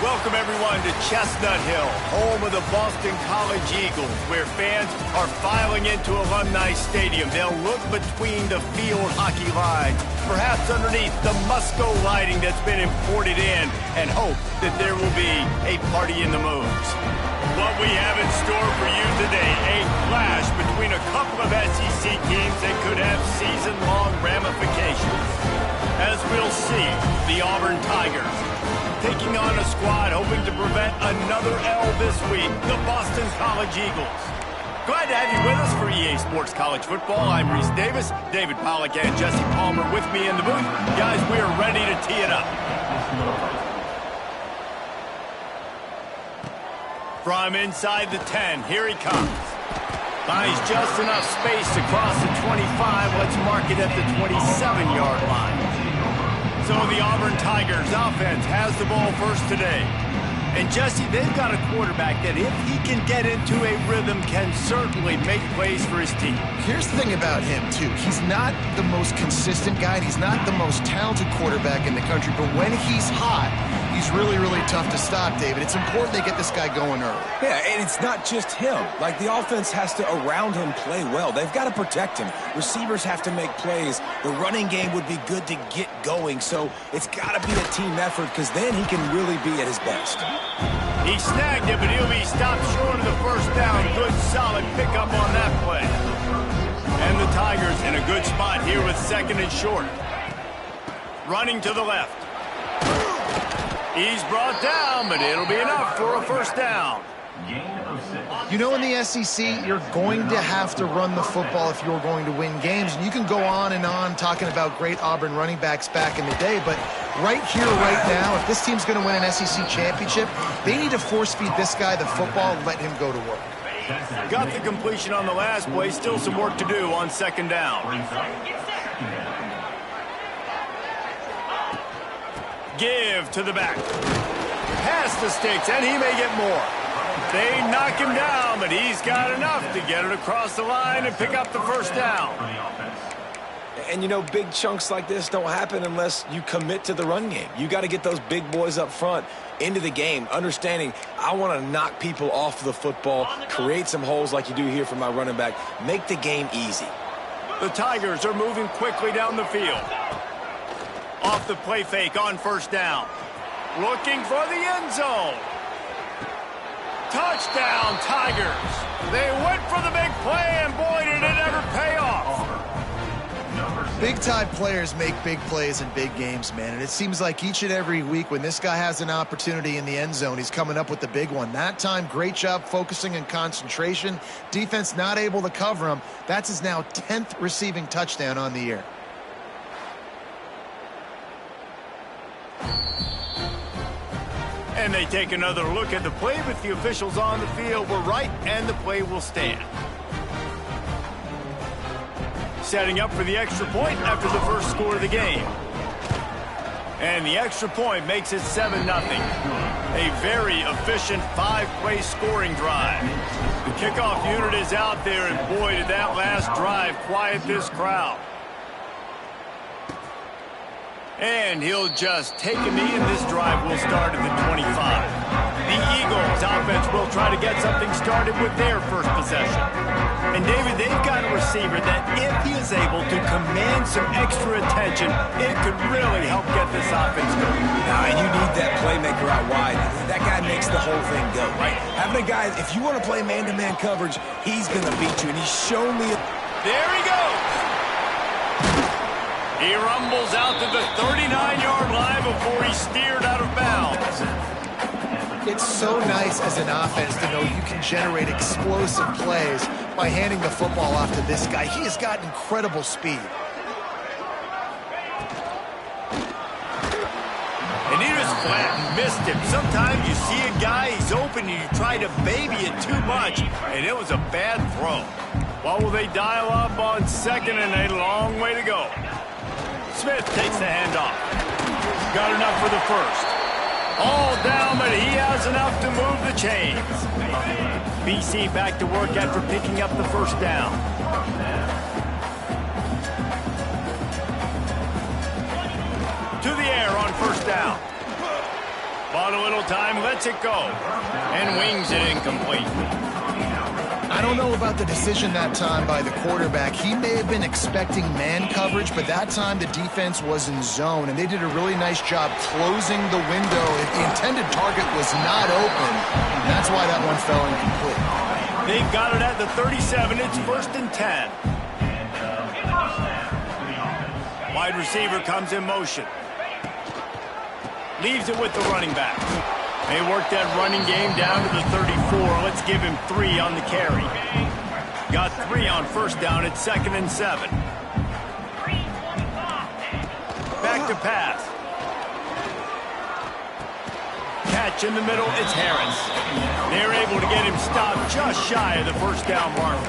Welcome, everyone, to Chestnut Hill, home of the Boston College Eagles, where fans are filing into Alumni Stadium. They'll look between the field hockey lines, perhaps underneath the Musco lighting that's been imported in, and hope that there will be a party in the moves. What we have in store for you today, a clash between a couple of SEC teams that could have season-long ramifications. As we'll see, the Auburn Tigers taking on a squad hoping to prevent another L this week, the Boston College Eagles. Glad to have you with us for EA Sports College Football. I'm Reese Davis, David Pollack and Jesse Palmer with me in the booth. Guys, we are ready to tee it up. From inside the 10, here he comes. Finds just enough space to cross the 25. Let's mark it at the 27-yard line. So the Auburn Tigers offense has the ball first today. And Jesse, they've got a quarterback that if he can get into a rhythm can certainly make plays for his team. Here's the thing about him, too. He's not the most consistent guy. He's not the most talented quarterback in the country. But when he's hot, he's really, really tough to stop, David. It's important they get this guy going early. Yeah, and it's not just him. Like, the offense has to, around him, play well. They've got to protect him. Receivers have to make plays. The running game would be good to get going. So it's got to be a team effort because then he can really be at his best. He snagged it, but he'll be stopped short of the first down. Good, solid pickup on that play. And the Tigers in a good spot here with second and short. Running to the left. He's brought down, but it'll be enough for a first down. You know, in the SEC, you're going to have to run the football if you're going to win games. And you can go on and on talking about great Auburn running backs back in the day, but right here, right now, if this team's going to win an SEC championship, they need to force-feed this guy the football and let him go to work. Got the completion on the last play. Still some work to do on second down. Give to the back. Past the sticks, and he may get more. They knock him down, but he's got enough to get it across the line and pick up the first down. And, you know, big chunks like this don't happen unless you commit to the run game. You got to get those big boys up front into the game, understanding I want to knock people off the football, create some holes like you do here for my running back, make the game easy. The Tigers are moving quickly down the field. Off the play fake on first down. Looking for the end zone. Touchdown, Tigers. They went for the big play, and boy, did it ever pay off. Big-time players make big plays in big games, man. And it seems like each and every week when this guy has an opportunity in the end zone, he's coming up with the big one. That time, great job focusing and concentration. Defense not able to cover him. That's his now 10th receiving touchdown on the year. And they take another look at the play, but the officials on the field were right, and the play will stand. Setting up for the extra point after the first score of the game. And the extra point makes it 7-0. A very efficient 5-play scoring drive. The kickoff unit is out there, and boy, did that last drive quiet this crowd. And he'll just take a knee, and this drive will start at the 25. The Eagles offense will try to get something started with their first possession. And David, they've got a receiver that if he is able to command some extra attention, it could really help get this offense going. Now, and you need that playmaker out wide. That guy makes the whole thing go, right? Having a guy, if you want to play man-to-man coverage, he's going to beat you, and he's shown me. There he goes. He rumbles out to the 39-yard line before he steered out of bounds. It's so nice as an offense to know you can generate explosive plays by handing the football off to this guy. He has got incredible speed. And he just flat missed him. Sometimes you see a guy, he's open, and you try to baby it too much, and it was a bad throw. What will they dial up on second, and a long way to go. Smith takes the handoff. Got enough for the first. All down, but he has enough to move the chains. BC back to work after picking up the first down. To the air on first down. Bought a little time, lets it go, and wings it incomplete. I don't know about the decision that time by the quarterback. He may have been expecting man coverage, but that time the defense was in zone, and they did a really nice job closing the window. If the intended target was not open, that's why that one fell incomplete. They've got it at the 37. It's 1st and 10. Wide receiver comes in motion. Leaves it with the running back. They work that running game down to the 34. Let's give him 3 on the carry. Got 3 on 1st down. It's 2nd and 7. Back to pass. Catch in the middle. It's Harris. They're able to get him stopped just shy of the 1st down mark.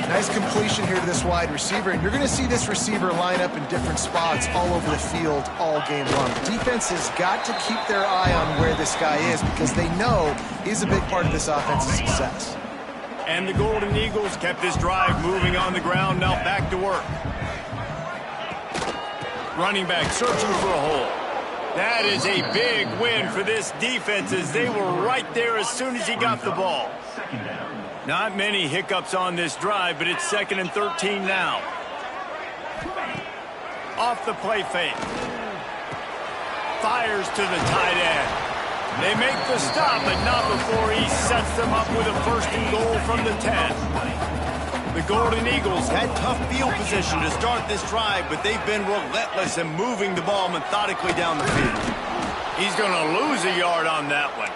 Nice completion here to this wide receiver, and you're going to see this receiver line up in different spots all over the field all game long. The defense has got to keep their eye on where this guy is because they know he's a big part of this offense's success. And the Golden Eagles kept this drive moving on the ground. Now back to work. Running back searching for a hole. That is a big win for this defense as they were right there as soon as he got the ball. Not many hiccups on this drive, but it's 2nd and 13 now. Off the play fake. Fires to the tight end. They make the stop, but not before he sets them up with a 1st and goal from the 10. The Golden Eagles had tough field position to start this drive, but they've been relentless in moving the ball methodically down the field. He's going to lose a yard on that one.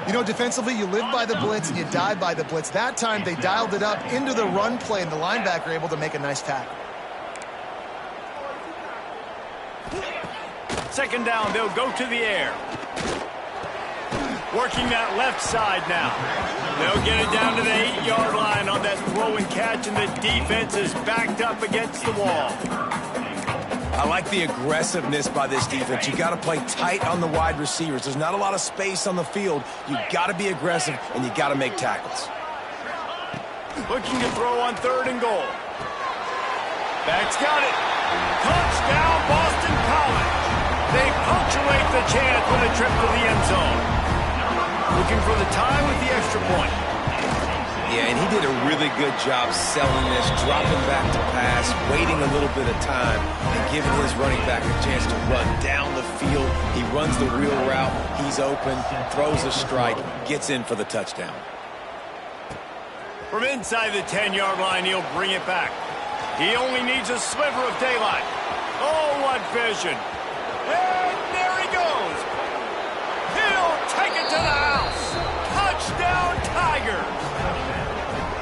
You know, defensively, you live by the blitz and you die by the blitz. That time, they dialed it up into the run play, and the linebacker able to make a nice tackle. 2nd down, they'll go to the air. Working that left side now. They'll get it down to the 8-yard line on that throw and catch, and the defense is backed up against the wall. I like the aggressiveness by this defense. You got to play tight on the wide receivers. There's not a lot of space on the field. You got to be aggressive, and you got to make tackles. Looking to throw on 3rd and goal. Back's got it. Touchdown, Boston College. They punctuate the chance with a trip to the end zone. Looking for the time with the extra point. Yeah, and he did a really good job selling this, dropping back to pass, waiting a little bit of time, and giving his running back a chance to run down the field. He runs the wheel route. He's open, throws a strike, gets in for the touchdown. From inside the 10-yard line, he'll bring it back. He only needs a sliver of daylight. Oh, what vision. And there he goes. He'll take it to the house. Touchdown, Tigers.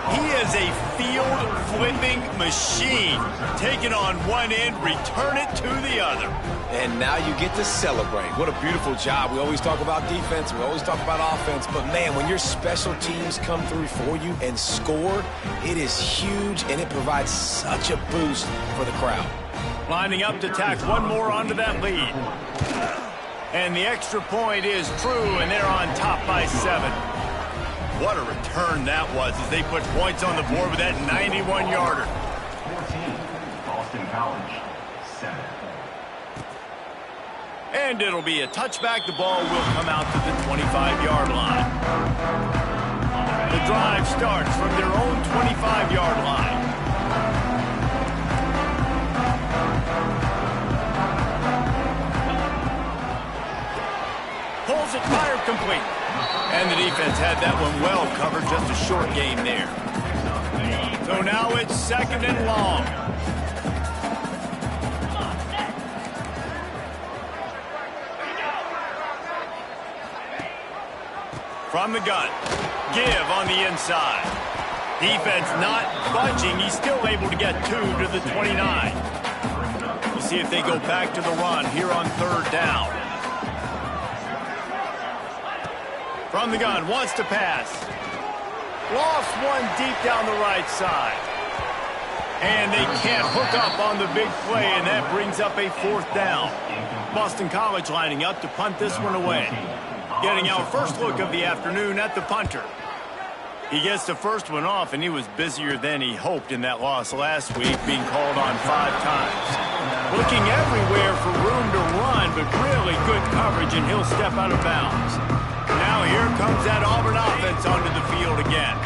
He is a field-flipping machine. Take it on one end, return it to the other. And now you get to celebrate. What a beautiful job. We always talk about defense. We always talk about offense. But, man, when your special teams come through for you and score, it is huge, and it provides such a boost for the crowd. Lining up to tack one more onto that lead. And the extra point is true, and they're on top by 7. What a return that was as they put points on the board with that 91-yarder. 14, Boston College, 7. And it'll be a touchback. The ball will come out to the 25-yard line. The drive starts from their own 25-yard line. Pulls it, fired, complete. And the defense had that one well covered, just a short game there. So now it's 2nd and long. From the gun, give on the inside. Defense not budging. He's still able to get 2 to the 29. We'll see if they go back to the run here on 3rd down. From the gun, wants to pass. Lost one deep down the right side. And they can't hook up on the big play, and that brings up a 4th down. Boston College lining up to punt this one away. Getting our first look of the afternoon at the punter. He gets the first one off, and he was busier than he hoped in that loss last week, being called on 5 times. Looking everywhere for room to run, but really good coverage. coverage, and he'll step out of bounds. Now here comes that Auburn offense onto the field again.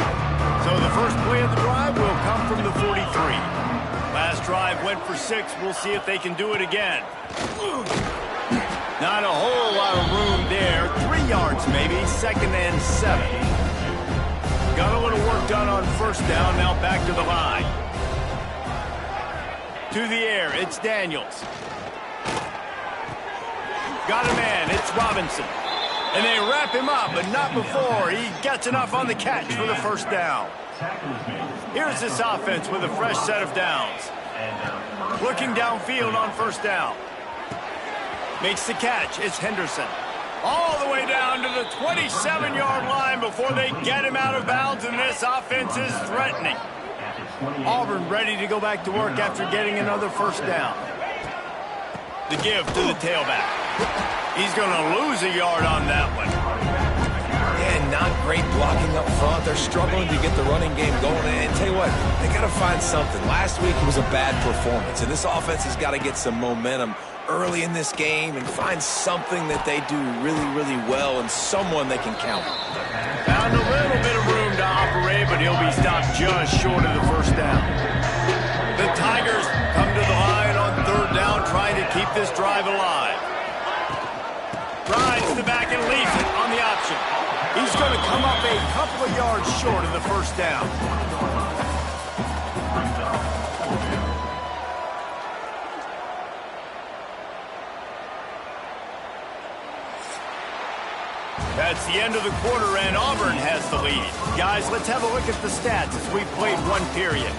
So the first play of the drive will come from the 43. Last drive went for 6. We'll see if they can do it again. Not a whole lot of room there. 3 yards maybe, 2nd and 7. Got a little work done on first down, now back to the line. To the air, it's Daniels. Got a man, it's Robinson. And they wrap him up, but not before he gets enough on the catch for the first down. Here's this offense with a fresh set of downs. Looking downfield on first down. Makes the catch, it's Henderson. All the way down to the 27-yard line before they get him out of bounds, and this offense is threatening. Auburn ready to go back to work after getting another first down. The give to the tailback. He's going to lose a yard on that one. Yeah, not great blocking up front. They're struggling to get the running game going. And tell you what, they got to find something. Last week it was a bad performance, and this offense has got to get some momentum early in this game and find something that they do really, really well and someone they can count on. Found a little bit of room to operate, but he'll be stopped just short of the first down. The Tigers come to the line on 3rd down, trying to keep this drive alive. Rides the back and leaves it on the option. He's going to come up a couple of yards short of the first down. That's the end of the quarter, and Auburn has the lead. Guys, let's have a look at the stats as we've played one period.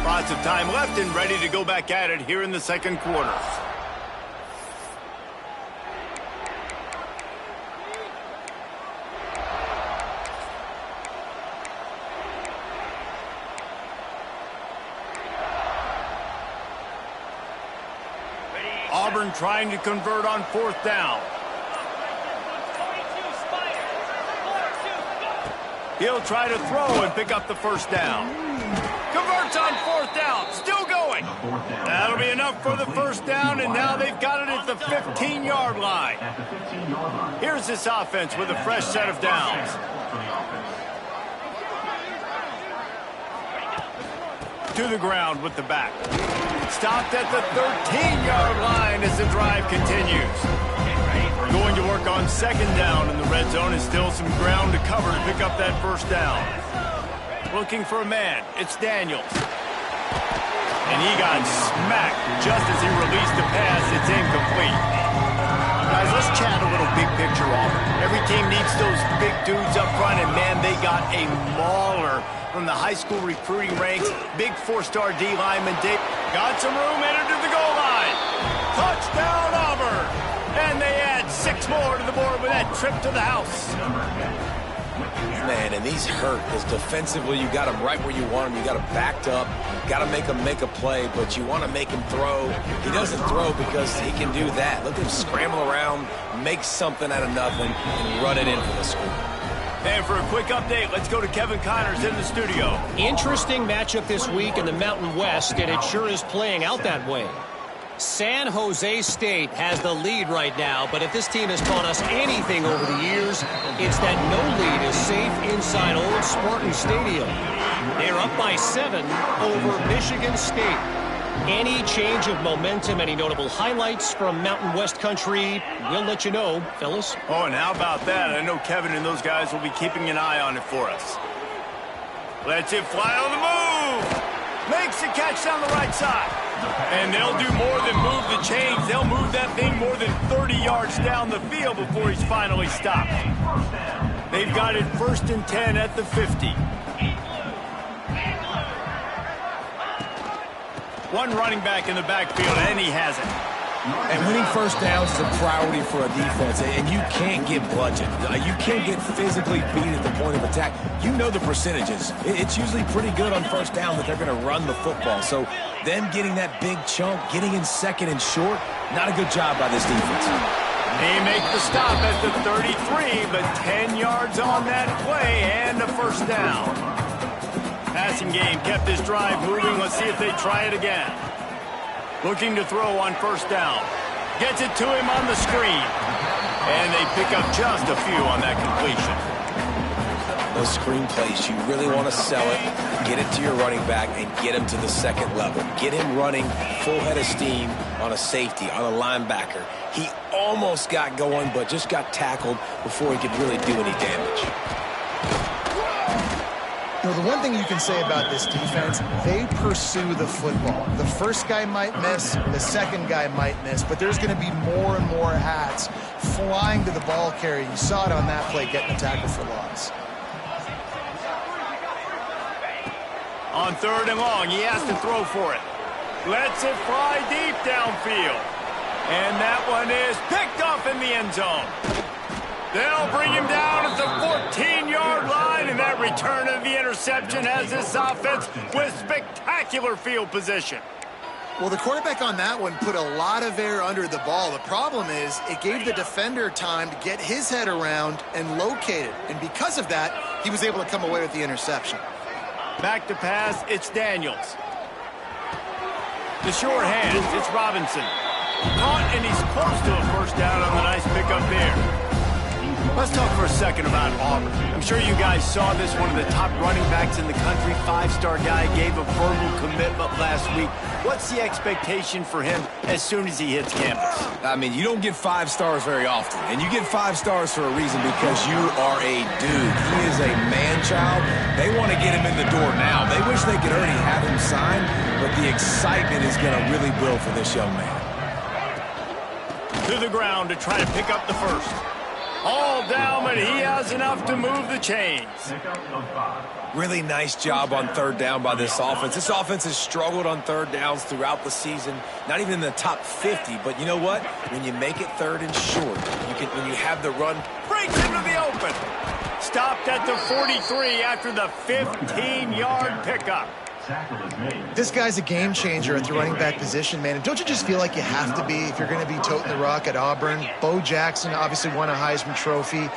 Lots of time left and ready to go back at it here in the second quarter. Auburn trying to convert on 4th down. He'll try to throw and pick up the first down. Converts on 4th down, still going. That'll be enough for the first down, and now they've got it at the 15-yard line. Here's this offense with a fresh set of downs. To the ground with the back. Stopped at the 13-yard line as the drive continues. Going to work on 2nd down in the red zone, and still some ground to cover to pick up that first down. Looking for a man, it's Daniels. And he got smacked just as he released the pass. It's incomplete. Guys, let's chat a little big picture Auburn. Every team needs those big dudes up front, and man, they got a mauler from the high school recruiting ranks. Big 4-star D lineman. Got some room, entered to the goal line. Touchdown, Auburn! And they add 6 more to the board with that trip to the house. Man, and these hurt because defensively you got him right where you want him. You got him backed up. Got to make him make a play, but you want to make him throw. He doesn't throw because he can do that. Look at him scramble around, make something out of nothing, and run it in for the score. And for a quick update, let's go to Kevin Connors in the studio. Interesting matchup this week in the Mountain West, and it sure is playing out that way. San Jose State has the lead right now, but if this team has taught us anything over the years, it's that no lead is safe inside old Spartan Stadium. They're up by 7 over Michigan State. Any change of momentum, any notable highlights from Mountain West country, we'll let you know, fellas. Oh, and how about that? I know Kevin and those guys will be keeping an eye on it for us. Lets it fly on the move. Makes the catch down the right side. And they'll do more than move the chains. They'll move that thing more than 30 yards down the field before he's finally stopped. They've got it 1st and 10 at the 50. One running back in the backfield, and he has it. And winning first downs is a priority for a defense, and you can't get bludgeoned. You can't get physically beat at the point of attack. You know the percentages. It's usually pretty good on first down that they're going to run the football. So them getting that big chunk, getting in 2nd and short, not a good job by this defense. They make the stop at the 33, but 10 yards on that play and a first down. Passing game kept this drive moving. Let's see if they try it again. Looking to throw on first down. Gets it to him on the screen. And they pick up just a few on that completion. Those screen plays, you really want to sell it, get it to your running back, and get him to the second level. Get him running full head of steam on a safety, on a linebacker. He almost got going, but just got tackled before he could really do any damage. You know, the one thing you can say about this defense, they pursue the football. The first guy might miss, the second guy might miss, but there's going to be more and more hats flying to the ball carrier. You saw it on that play, getting a tackle for loss. On third and long, he has to throw for it. Lets it fly deep downfield. And that one is picked off in the end zone. They'll bring him down at the 14-yard line, and that return of the interception has this offense with spectacular field position. Well, the quarterback on that one put a lot of air under the ball. The problem is it gave the defender time to get his head around and locate it. And because of that, he was able to come away with the interception. Back to pass, it's Daniels. The short hands, it's Robinson. Caught, and he's close to a first down on the nice pickup there. Let's talk for a second about Auburn. I'm sure you guys saw this, one of the top running backs in the country, five-star guy, gave a verbal commitment last week. What's the expectation for him as soon as he hits campus? I mean, you don't get 5 stars very often, and you get 5 stars for a reason, because you are a dude. He is a man-child. They want to get him in the door now. They wish they could already have him signed, but the excitement is going to really build for this young man. To the ground to try to pick up the first. All down, but he has enough to move the chains. Really nice job on third down by this offense. This offense has struggled on third downs throughout the season. Not even in the top 50, but you know what? When you make it third and short, when you have the run, breaks into the open. Stopped at the 43 after the 15-yard pickup. This guy's a game changer at the running back position, man. And don't you just feel like you have to be if you're going to be toting the rock at Auburn? Bo Jackson obviously won a Heisman Trophy.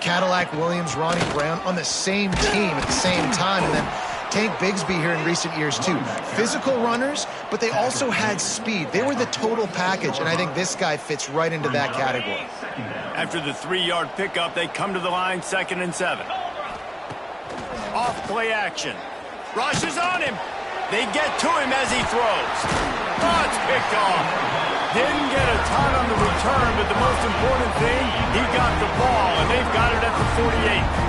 Cadillac Williams, Ronnie Brown on the same team at the same time. And then Tank Bigsby here in recent years, too. Physical runners, but they also had speed. They were the total package, and I think this guy fits right into that category. After the 3-yard pickup, they come to the line, 2nd and 7. Off play action. Rushes on him. They get to him as he throws. Oh, it's picked off. Didn't get a ton on the return, but the most important thing, he got the ball, and they've got it at the 48.